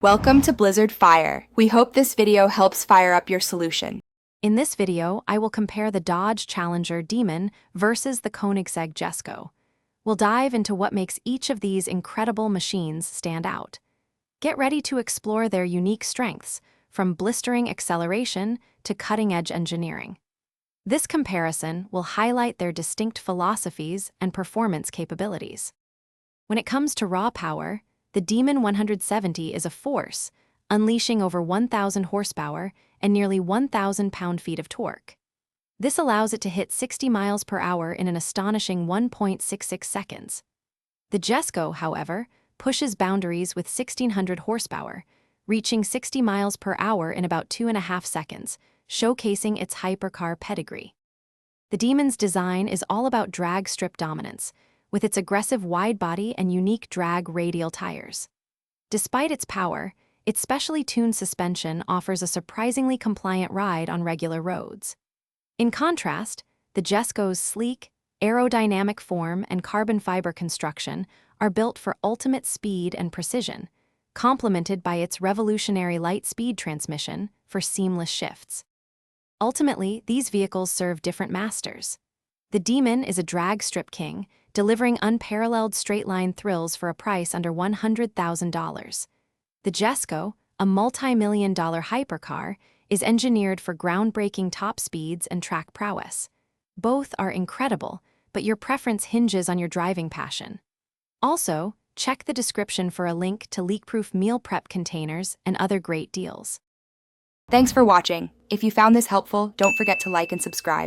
Welcome to Blizzard Fire. We hope this video helps fire up your solution. In this video, I will compare the Dodge Challenger Demon versus the Koenigsegg Jesko. We'll dive into what makes each of these incredible machines stand out. Get ready to explore their unique strengths, from blistering acceleration to cutting-edge engineering. This comparison will highlight their distinct philosophies and performance capabilities. When it comes to raw power, the Demon 170 is a force, unleashing over 1,000 horsepower and nearly 1,000 pound-feet of torque. This allows it to hit 60 miles per hour in an astonishing 1.66 seconds. The Jesko, however, pushes boundaries with 1,600 horsepower, reaching 60 miles per hour in about 2.5 seconds, showcasing its hypercar pedigree. The Demon's design is all about drag strip dominance, with its aggressive wide body and unique drag radial tires. Despite its power, its specially tuned suspension offers a surprisingly compliant ride on regular roads. In contrast, the Jesko's sleek, aerodynamic form and carbon fiber construction are built for ultimate speed and precision, complemented by its revolutionary light-speed transmission for seamless shifts. Ultimately, these vehicles serve different masters. The Demon is a drag strip king, delivering unparalleled straight-line thrills for a price under $100,000. The Jesko, a multi-million-dollar hypercar, is engineered for groundbreaking top speeds and track prowess. Both are incredible, but your preference hinges on your driving passion. Also, check the description for a link to leak-proof meal prep containers and other great deals. Thanks for watching. If you found this helpful, don't forget to like and subscribe.